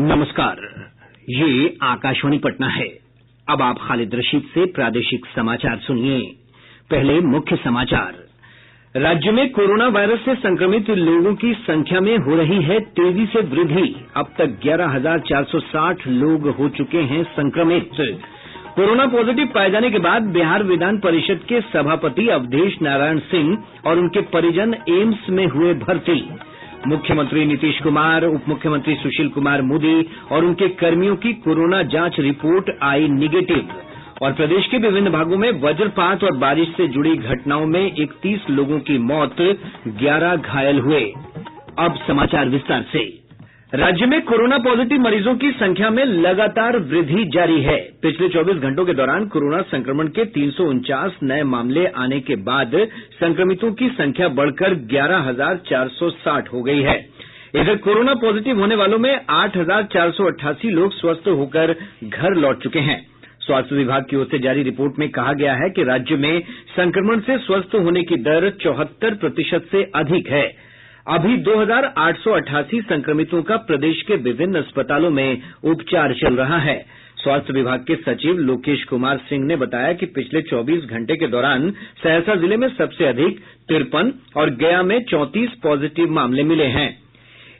नमस्कार, ये आकाशवाणी पटना है। अब आप खालिद रशीद से प्रादेशिक समाचार सुनिए। पहले मुख्य समाचार। राज्य में कोरोना वायरस से संक्रमित लोगों की संख्या में हो रही है तेजी से वृद्धि। अब तक 11,460 लोग हो चुके हैं संक्रमित। कोरोना पॉजिटिव पाए जाने के बाद बिहार विधान परिषद के सभापति अवधेश नारायण सिंह और उनके परिजन एम्स में हुए भर्ती। मुख्यमंत्री नीतीश कुमार, उप मुख्यमंत्री सुशील कुमार मोदी और उनके कर्मियों की कोरोना जांच रिपोर्ट आई निगेटिव। और प्रदेश के विभिन्न भागों में वज्रपात और बारिश से जुड़ी घटनाओं में 31 लोगों की मौत, 11 घायल हुए। अब समाचार विस्तार से। राज्य में कोरोना पॉजिटिव मरीजों की संख्या में लगातार वृद्धि जारी है। पिछले 24 घंटों के दौरान कोरोना संक्रमण के 349 नये मामले आने के बाद संक्रमितों की संख्या बढ़कर 11,460 हो गई है। इधर कोरोना पॉजिटिव होने वालों में 8,488 लोग स्वस्थ होकर घर लौट चुके हैं। स्वास्थ्य विभाग की ओर से जारी रिपोर्ट में कहा गया है कि राज्य में संक्रमण से स्वस्थ होने की दर 74% से अधिक है। अभी 2,888 संक्रमितों का प्रदेश के विभिन्न अस्पतालों में उपचार चल रहा है। स्वास्थ्य विभाग के सचिव लोकेश कुमार सिंह ने बताया कि पिछले 24 घंटे के दौरान सहरसा जिले में सबसे अधिक 53 और गया में 34 पॉजिटिव मामले मिले हैं।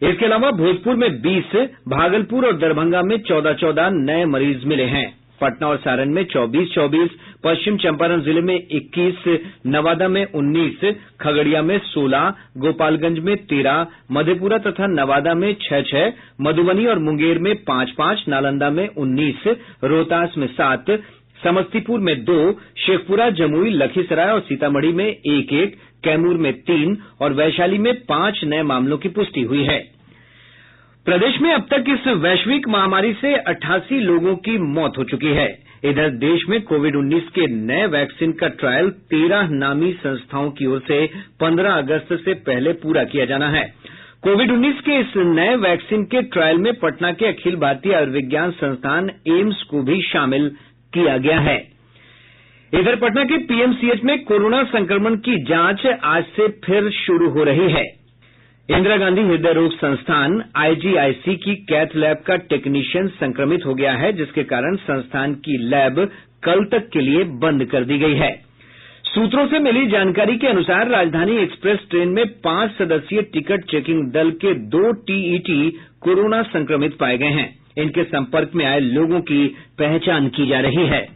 इसके अलावा भोजपुर में 20, भागलपुर और दरभंगा में 14-14 नये मरीज मिले हैं। पटना और सारण में 24-24, पश्चिम चंपारण जिले में 21, नवादा में 19, खगड़िया में 16, गोपालगंज में 13, मधेपुरा तथा नवादा में 6-6, मधुबनी और मुंगेर में 5-5, नालंदा में 19, रोहतास में 7, समस्तीपुर में 2, शेखपुरा, जमुई, लखीसराय और सीतामढ़ी में 1-1, कैमूर में 3 और वैशाली में 5 नये मामलों की पुष्टि हुई है। प्रदेश में अब तक इस वैश्विक महामारी से 88 लोगों की मौत हो चुकी है। इधर देश में कोविड-19 के नए वैक्सीन का ट्रायल 13 नामी संस्थाओं की ओर से 15 अगस्त से पहले पूरा किया जाना है। कोविड-19 के इस नए वैक्सीन के ट्रायल में पटना के अखिल भारतीय आयुर्विज्ञान संस्थान एम्स को भी शामिल किया गया है। इधर पटना के पीएमसीएच में कोरोना संक्रमण की जांच आज से फिर शुरू हो रही है। इंदिरा गांधी हृदय रोग संस्थान आईजीआईसी की कैथ लैब का टेक्नीशियन संक्रमित हो गया है, जिसके कारण संस्थान की लैब कल तक के लिए बंद कर दी गई है। सूत्रों से मिली जानकारी के अनुसार राजधानी एक्सप्रेस ट्रेन में 5 सदस्यीय टिकट चेकिंग दल के 2 टीईटी कोरोना संक्रमित पाए गए हैं। इनके संपर्क में आए लोगों की पहचान की जा रही है।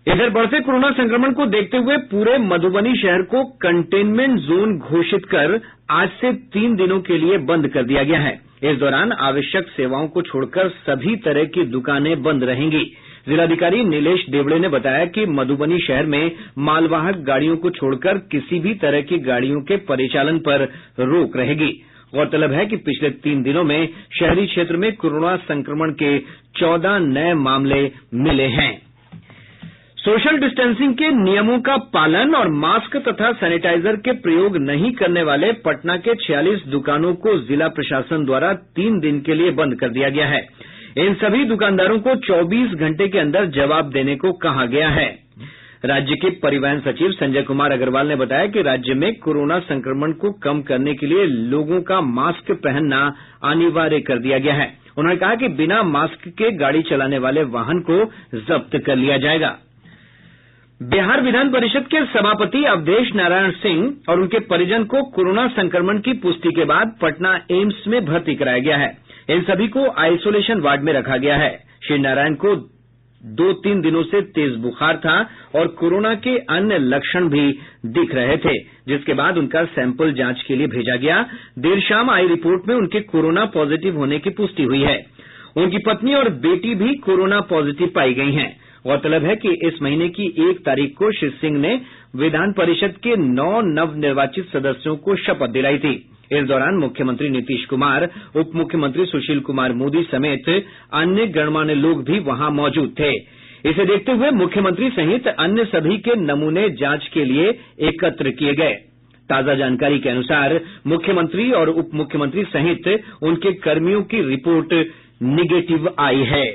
इधर बढ़ते कोरोना संक्रमण को देखते हुए पूरे मधुबनी शहर को कंटेनमेंट जोन घोषित कर आज से 3 दिनों के लिए बंद कर दिया गया है। इस दौरान आवश्यक सेवाओं को छोड़कर सभी तरह की दुकानें बंद रहेंगी। जिलाधिकारी नीलेश देवड़े ने बताया कि मधुबनी शहर में मालवाहक गाड़ियों को छोड़कर किसी भी तरह की गाड़ियों के परिचालन पर रोक रहेगी। गौरतलब है कि पिछले 3 दिनों में शहरी क्षेत्र में कोरोना संक्रमण के 14 नये मामले मिले हैं। सोशल डिस्टेंसिंग के नियमों का पालन और मास्क तथा सैनिटाइजर के प्रयोग नहीं करने वाले पटना के 46 दुकानों को जिला प्रशासन द्वारा 3 दिन के लिए बंद कर दिया गया है। इन सभी दुकानदारों को 24 घंटे के अंदर जवाब देने को कहा गया है। राज्य के परिवहन सचिव संजय कुमार अग्रवाल ने बताया कि राज्य में कोरोना संक्रमण को कम करने के लिए लोगों का मास्क पहनना अनिवार्य कर दिया गया है। उन्होंने कहा कि बिना मास्क के गाड़ी चलाने वाले वाहन को जब्त कर लिया जाएगा। बिहार विधान परिषद के सभापति अवधेश नारायण सिंह और उनके परिजन को कोरोना संक्रमण की पुष्टि के बाद पटना एम्स में भर्ती कराया गया है। इन सभी को आइसोलेशन वार्ड में रखा गया है। श्री नारायण को 2-3 दिनों से तेज बुखार था और कोरोना के अन्य लक्षण भी दिख रहे थे, जिसके बाद उनका सैंपल जांच के लिए भेजा गया। देर शाम आई रिपोर्ट में उनके कोरोना पॉजिटिव होने की पुष्टि हुई है। उनकी पत्नी और बेटी भी कोरोना पॉजिटिव पाई गई हैं। गौरतलब है कि इस महीने की 1 तारीख को श्री सिंह ने विधान परिषद के 9 नवनिर्वाचित सदस्यों को शपथ दिलाई थी। इस दौरान मुख्यमंत्री नीतीश कुमार, उप मुख्यमंत्री सुशील कुमार मोदी समेत अन्य गणमान्य लोग भी वहां मौजूद थे। इसे देखते हुए मुख्यमंत्री सहित अन्य सभी के नमूने जांच के लिए एकत्र किए गए। ताजा जानकारी के अनुसार मुख्यमंत्री और उप मुख्यमंत्री सहित उनके कर्मियों की रिपोर्ट निगेटिव आई है।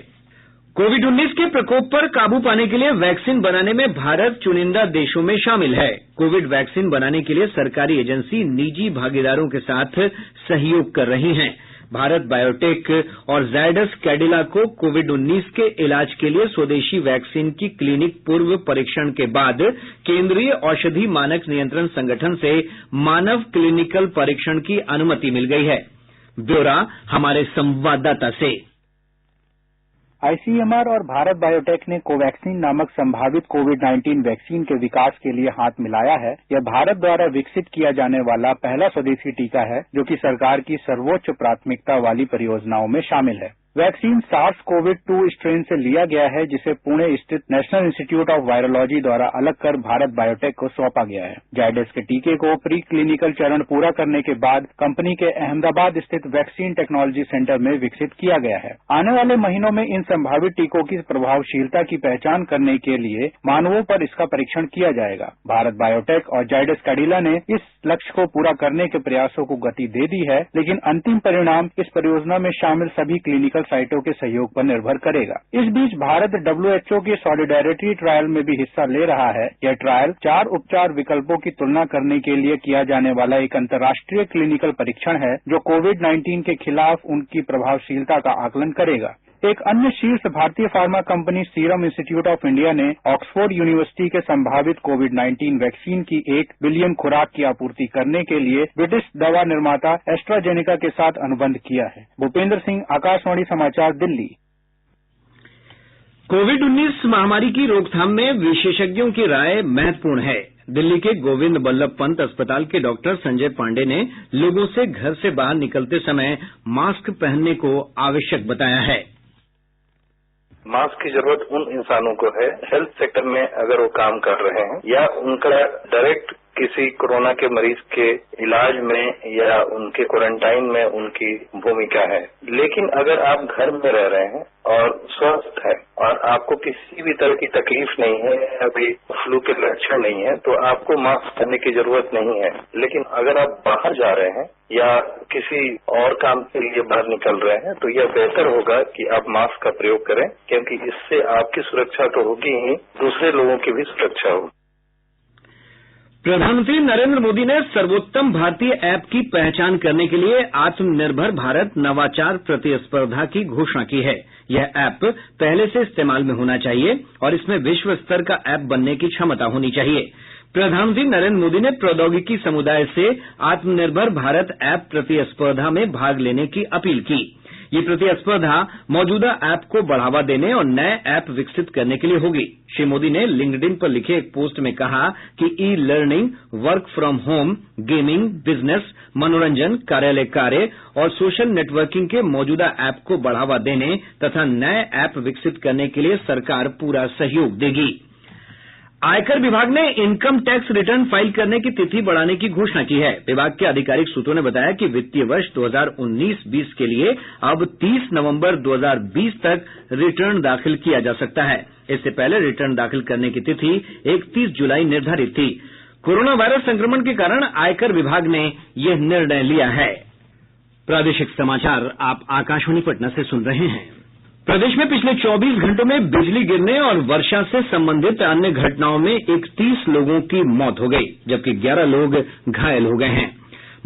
कोविड-19 के प्रकोप पर काबू पाने के लिए वैक्सीन बनाने में भारत चुनिंदा देशों में शामिल है। कोविड वैक्सीन बनाने के लिए सरकारी एजेंसी निजी भागीदारों के साथ सहयोग कर रही हैं। भारत बायोटेक और जायडस कैडिला को कोविड-19 के इलाज के लिए स्वदेशी वैक्सीन की क्लिनिक पूर्व परीक्षण के बाद केंद्रीय औषधि मानक नियंत्रण संगठन से मानव क्लिनिकल परीक्षण की अनुमति मिल गई है। ब्यौरा हमारे संवाददाता से। आईसीएमआर और भारत बायोटेक ने कोवैक्सीन नामक संभावित कोविड-19 वैक्सीन के विकास के लिए हाथ मिलाया है। यह भारत द्वारा विकसित किया जाने वाला पहला स्वदेशी टीका है जो कि सरकार की सर्वोच्च प्राथमिकता वाली परियोजनाओं में शामिल है। वैक्सीन SARS-CoV-2 स्ट्रेन से लिया गया है जिसे पुणे स्थित नेशनल इंस्टीट्यूट ऑफ वायरोलॉजी द्वारा अलग कर भारत बायोटेक को सौंपा गया है। जायडस के टीके को प्री क्लिनिकल चरण पूरा करने के बाद कंपनी के अहमदाबाद स्थित वैक्सीन टेक्नोलॉजी सेंटर में विकसित किया गया है। आने वाले महीनों में इन संभावित टीकों की प्रभावशीलता की पहचान करने के लिए मानवों पर इसका परीक्षण किया जाएगा। भारत बायोटेक और जायडस कैडिला ने इस लक्ष्य को पूरा करने के प्रयासों को गति दे दी है, लेकिन अंतिम परिणाम इस परियोजना में शामिल सभी क्लिनिकल साइटों के सहयोग पर निर्भर करेगा। इस बीच भारत WHO के सॉलिडेरिटी ट्रायल में भी हिस्सा ले रहा है। यह ट्रायल 4 उपचार विकल्पों की तुलना करने के लिए किया जाने वाला एक अंतर्राष्ट्रीय क्लिनिकल परीक्षण है जो कोविड-19 के खिलाफ उनकी प्रभावशीलता का आकलन करेगा। एक अन्य शीर्ष भारतीय pharma company serum institute of India ने ऑक्सफोर्ड यूनिवर्सिटी के संभावित कोविड-19 वैक्सीन की 1 बिलियन खुराक की आपूर्ति करने के लिए ब्रिटिश दवा निर्माता एस्ट्राजेनेका के साथ अनुबंध किया है। भूपेंद्र सिंह, आकाशवाणी समाचार, दिल्ली। कोविड-19 महामारी की रोकथाम में विशेषज्ञों की राय महत्वपूर्ण है। दिल्ली के गोविंद बल्लभ पंत अस्पताल के डॉक्टर संजय पांडे ने लोगों से घर से बाहर निकलते समय मास्क पहनने को आवश्यक बताया है। मास्क की जरूरत उन इंसानों को है हेल्थ सेक्टर में अगर वो काम कर रहे हैं या उनका डायरेक्ट किसी कोरोना के मरीज के इलाज में या उनके क्वारंटाइन में उनकी भूमिका है। लेकिन अगर आप घर में रह रहे हैं और स्वस्थ है और आपको किसी भी तरह की तकलीफ नहीं है, अभी फ्लू के लक्षण नहीं है, तो आपको मास्क पहनने की जरूरत नहीं है। लेकिन अगर आप बाहर जा रहे हैं या किसी और काम के लिए बाहर निकल रहे हैं तो यह बेहतर होगा कि आप मास्क का प्रयोग करें, क्योंकि इससे आपकी सुरक्षा तो होगी ही, दूसरे लोगों की भी सुरक्षा होगी। प्रधानमंत्री नरेंद्र मोदी ने सर्वोत्तम भारतीय ऐप की पहचान करने के लिए आत्मनिर्भर भारत नवाचार प्रतिस्पर्धा की घोषणा की है। यह ऐप पहले से इस्तेमाल में होना चाहिए और इसमें विश्व स्तर का ऐप बनने की क्षमता होनी चाहिए। प्रधानमंत्री नरेंद्र मोदी ने प्रौद्योगिकी समुदाय से आत्मनिर्भर भारत ऐप प्रतिस्पर्धा में भाग लेने की अपील की। ये प्रतिस्पर्धा मौजूदा ऐप को बढ़ावा देने और नए ऐप विकसित करने के लिए होगी। श्री मोदी ने लिंक्डइन पर लिखे एक पोस्ट में कहा कि e learning, work from home, gaming, business, मनोरंजन, कार्यालय कार्य और सोशल नेटवर्किंग के मौजूदा ऐप को बढ़ावा देने तथा नए ऐप विकसित करने के लिए सरकार पूरा सहयोग देगी। आयकर विभाग ने इनकम टैक्स रिटर्न फाइल करने की तिथि बढ़ाने की घोषणा की है। विभाग के आधिकारिक सूत्रों ने बताया कि वित्तीय वर्ष 2019-20 के लिए अब 30 नवंबर 2020 तक रिटर्न दाखिल किया जा सकता है। इससे पहले रिटर्न दाखिल करने की तिथि 31 जुलाई निर्धारित थी। कोरोना वायरस संक्रमण के कारण आयकर विभाग ने यह निर्णय लिया है। प्रादेशिक समाचार आप आकाशवाणी पटना से सुन रहे हैं। प्रदेश में पिछले 24 घंटों में बिजली गिरने और वर्षा से संबंधित अन्य घटनाओं में 31 लोगों की मौत हो गई, जबकि 11 लोग घायल हो गए हैं।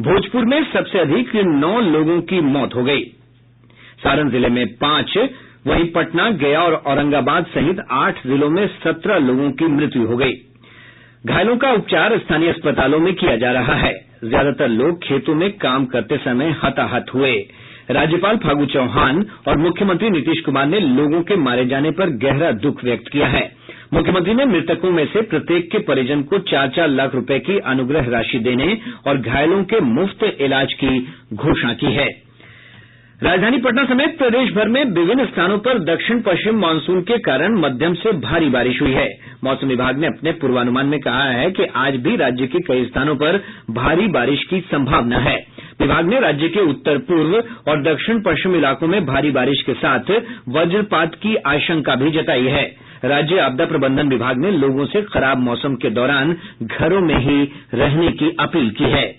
भोजपुर में सबसे अधिक 9 लोगों की मौत हो गई। सारण जिले में 5, वहीं पटना, गया और औरंगाबाद सहित 8 जिलों में 17 लोगों की मृत्यु हो गई। घायलों का उपचार स्थानीय अस्पतालों में किया जा रहा है। ज्यादातर लोग खेतों में काम करते समय हताहत हुए। राज्यपाल फागू चौहान और मुख्यमंत्री नीतीश कुमार ने लोगों के मारे जाने पर गहरा दुख व्यक्त किया है। मुख्यमंत्री ने मृतकों में से प्रत्येक के परिजन को 4-4 लाख रुपए की अनुग्रह राशि देने और घायलों के मुफ्त इलाज की घोषणा की है। राजधानी पटना समेत प्रदेश भर में विभिन्न स्थानों पर दक्षिण पश्चिम मानसून के कारण मध्यम से भारी बारिश हुई है। मौसम विभाग ने अपने पूर्वानुमान में कहा है कि आज भी राज्य के कई स्थानों पर भारी बारिश की संभावना है। विभाग ने राज्य के उत्तर पूर्व और दक्षिण पश्चिम इलाकों में भारी बारिश के साथ वज्रपात की आशंका भी जताई है। राज्य आपदा प्रबंधन विभाग ने लोगों से खराब मौसम के दौरान घरों में ही रहने की अपील की है।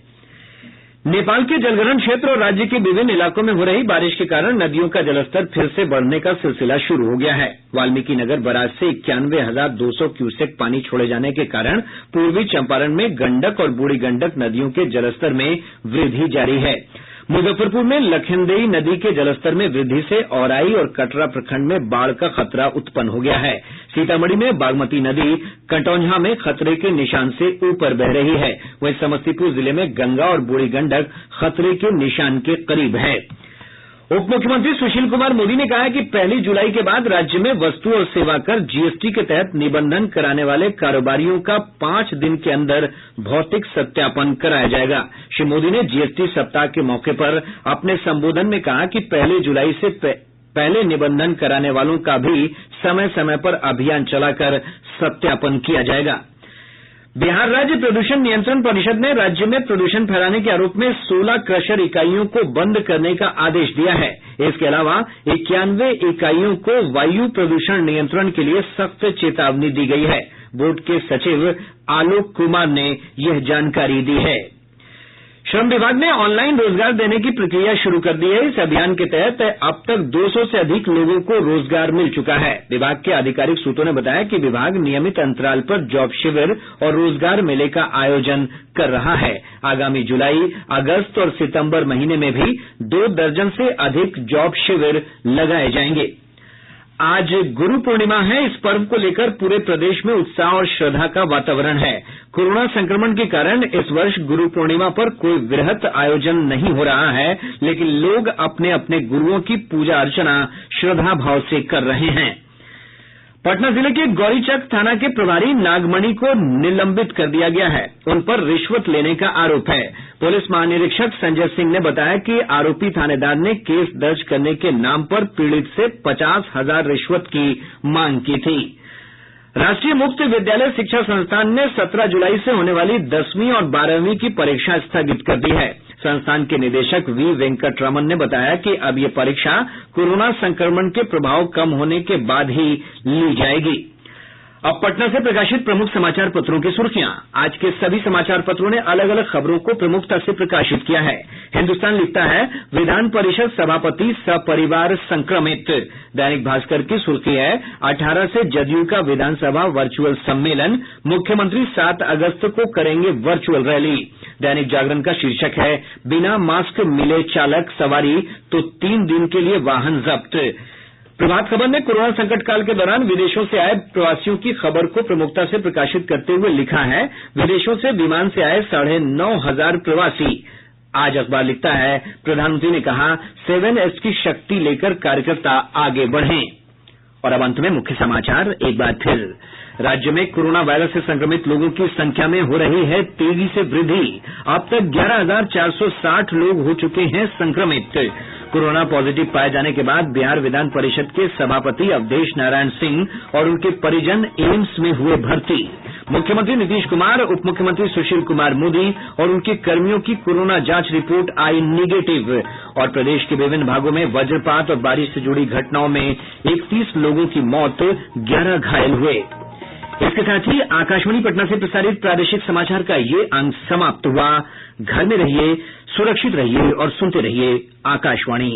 नेपाल के जलग्रहण क्षेत्र और राज्य के विभिन्न इलाकों में हो रही बारिश के कारण नदियों का जलस्तर फिर से बढ़ने का सिलसिला शुरू हो गया है। वाल्मीकिनगर बराज से 91,200 क्यूसेक पानी छोड़े जाने के कारण पूर्वी चंपारण में गंडक और बूढ़ी गंडक नदियों के जलस्तर में वृद्धि जारी है। मुजफ्फरपुर में लखनदेई नदी के जलस्तर में वृद्धि से औराई और कटरा प्रखंड में बाढ़ का खतरा उत्पन्न हो गया है। सीतामढ़ी में बागमती नदी कटौंझा में खतरे के निशान से ऊपर बह रही है। वहीं समस्तीपुर जिले में गंगा और बूढ़ी गंडक खतरे के निशान के करीब है। उप मुख्यमंत्री सुशील कुमार मोदी ने कहा है कि 1 जुलाई के बाद राज्य में वस्तु और सेवा कर जीएसटी के तहत निबंधन कराने वाले कारोबारियों का 5 दिन के अंदर भौतिक सत्यापन कराया जाएगा। श्री मोदी ने जीएसटी सप्ताह के मौके पर अपने संबोधन में कहा कि 1 जुलाई से पहले निबंधन कराने वालों का भी समय समय पर अभियान चलाकर सत्यापन किया जाएगा। बिहार राज्य प्रदूषण नियंत्रण परिषद ने राज्य में प्रदूषण फैलाने के आरोप में 16 क्रशर इकाइयों को बंद करने का आदेश दिया है। इसके अलावा 91 इकाइयों को वायु प्रदूषण नियंत्रण के लिए सख्त चेतावनी दी गई है। बोर्ड के सचिव आलोक कुमार ने यह जानकारी दी है। श्रम विभाग ने ऑनलाइन रोजगार देने की प्रक्रिया शुरू कर दी है। इस अभियान के तहत अब तक 200 से अधिक लोगों को रोजगार मिल चुका है। विभाग के आधिकारिक सूत्रों ने बताया कि विभाग नियमित अंतराल पर जॉब शिविर और रोजगार मेले का आयोजन कर रहा है। आगामी जुलाई, अगस्त और सितंबर महीने में भी 2 दर्जन से अधिक जॉब शिविर लगाए जाएंगे। आज गुरु पूर्णिमा है। इस पर्व को लेकर पूरे प्रदेश में उत्साह और श्रद्धा का वातावरण है। कोरोना संक्रमण के कारण इस वर्ष गुरु पूर्णिमा पर कोई वृहत आयोजन नहीं हो रहा है, लेकिन लोग अपने अपने गुरुओं की पूजा अर्चना श्रद्धा भाव से कर रहे हैं। पटना जिले के गौरीचक थाना के प्रभारी नागमणि को निलंबित कर दिया गया है। उन पर रिश्वत लेने का आरोप है। पुलिस महानिरीक्षक संजय सिंह ने बताया कि आरोपी थानेदार ने केस दर्ज करने के नाम पर पीड़ित से 50,000 रिश्वत की मांग की थी। राष्ट्रीय मुक्त विद्यालय शिक्षा संस्थान ने 17 जुलाई से होने वाली 10वीं और 12वीं की परीक्षा स्थगित कर दी है। संस्थान के निदेशक वी वेंकटरमन ने बताया कि अब ये परीक्षा कोरोना संक्रमण के प्रभाव कम होने के बाद ही ली जाएगी। अब पटना से प्रकाशित प्रमुख समाचार पत्रों की सुर्खियां। आज के सभी समाचार पत्रों ने अलग अलग खबरों को प्रमुखता से प्रकाशित किया है। हिन्दुस्तान लिखता है विधान परिषद सभापति सपरिवार संक्रमित। दैनिक भास्कर की सुर्खी है 18 से जदयू का विधानसभा वर्चुअल सम्मेलन, मुख्यमंत्री 7 अगस्त को करेंगे वर्चुअल रैली। दैनिक जागरण का शीर्षक है बिना मास्क मिले चालक सवारी तो 3 दिन के लिए वाहन जब्त। प्रभात खबर ने कोरोना संकट काल के दौरान विदेशों से आए प्रवासियों की खबर को प्रमुखता से प्रकाशित करते हुए लिखा है विदेशों से विमान से आए 9,500 प्रवासी। आज अखबार लिखता है प्रधानमंत्री ने कहा 7S की शक्ति लेकर कार्यकर्ता आगे बढ़ें। और अब अंत में मुख्य समाचार एक बार फिर। राज्य में कोरोना वायरस से संक्रमित लोगों की संख्या में हो रही है तेजी से वृद्धि। अब तक 11,460 लोग हो चुके हैं संक्रमित। कोरोना पॉजिटिव पाए जाने के बाद बिहार विधान परिषद के सभापति अवधेश नारायण सिंह और उनके परिजन एम्स में हुए भर्ती। मुख्यमंत्री नीतीश कुमार, उप मुख्यमंत्री सुशील कुमार मोदी और उनके कर्मियों की कोरोना जांच रिपोर्ट आई निगेटिव। और प्रदेश के विभिन्न भागों में वज्रपात और बारिश से जुड़ी घटनाओं में 31 लोगों की मौत, 11 घायल हुए। इसके साथ ही आकाशवाणी पटना से प्रसारित प्रादेशिक समाचार का ये अंक समाप्त हुआ। घर में रहिए, सुरक्षित रहिए और सुनते रहिए आकाशवाणी।